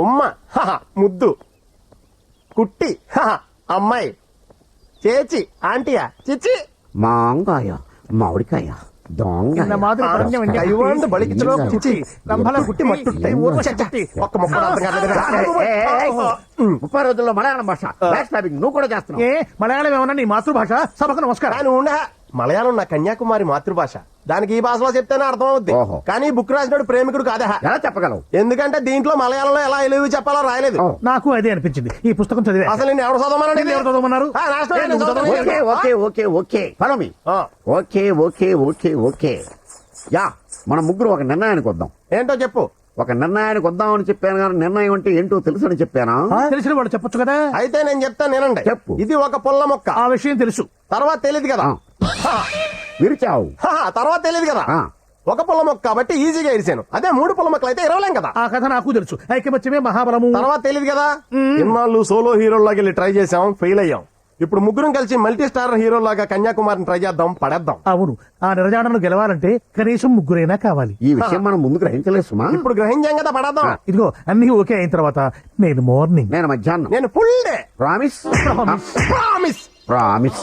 ఉమ్మ హహ, ముద్దు, కుట్టి హహ, అమ్మాయి, చేచి ఆంటీయా, చిచ్చి మాంగాయ, మామిడికాయ, இந்த மாதிரி பறஞ்ச வேண்டிய కైవాండు బలికించలో చిచ్చి రంభల కుట్టి మట్టుంటాయి ఒక్క ముక్క అర్థం కాలేదు. 30 రోజుల్లో మలయాళం భాష బ్యాక్ స్టాబింగ్ నువ్వు కూడా చేస్తున్నావు. ఏ మలయాళం ఏమన్నా నీ మాతృభాష? సభకు నమస్కారం. కానీ ఉండ మలయాళం నా కన్యాకుమారి మాతృభాష, దానికి ఈ భాషలో చెప్తేనే అర్థం అవుద్ది. ఓహో. కానీ ఈ బుక్ రాసినోడు ప్రేమికుడు కాదా, ఎలా చెప్పగలవు? ఎందుకంటే దీంట్లో మలయాళంలో ఎలా ఎలివి చెప్పాలో రాయలేదు. ఓ. నాకు అదే అనిపించింది ఈ పుస్తకం చదివే. అసలు నేను ఎవరు చదవమన్నాడు? నిన్ను ఎవరు చదవమన్నారు? Okay okay okay okay follow me. Okay okay okay okay yeah మనం ముగ్గురు ఒక నిర్ణయానికి వద్దాం. ఏంటో చెప్పు. ఒక నిర్ణయానికి వద్దామని చెప్పాను కానీ నిర్ణయం అంటే ఏంటో తెలుసని చెప్పానా? తెలిసిన వాడు చెప్పొచ్చు కదా. అయితే నేను చెప్తాను నేనండి. చెప్పు. ఇది ఒక పుల్ల మొక్క, ఆ విషయం తెలుసు. తర్వాత తెలియదు కదా. విరిచావు. తర్వాత తెలియదు కదా. ఆ. ఒక పుల్ల మొక్క కాబట్టి ఈజీగా ఇరిసాను. అదే 3 పుల్ల మొక్కలు అయితే ఇరవలేం కదా. ఆ కథ నాకు తెలుసు. ఐకమత్యమే మహాబలము. తర్వాత తెలియదు కదా. ఇన్నాళ్ళు సోలో హీరోలాగా వెళ్ళి ట్రై చేసాం, ఫెయిల్ అయ్యాం. ఇప్పుడు ముగ్గురం కలిసి మల్టీ స్టార్ హీరోలాగా కన్యాకుమారిని ట్రై చేద్దాం, పడేద్దాం. అవును, ఆ నిరజాడను గెలవాలంటే కనీసం ముగ్గురైనా కావాలి. ఈ విషయం మనం ముందు గ్రహించలేదు సుమా. ఇప్పుడు గ్రహించాం కదా, పడేద్దాం. ఇదిగో అన్ని ఓకే అయిన తర్వాత నేను మార్నింగ్, నేను మధ్యాహ్నం. నేను full day promise promise. Promise. Promise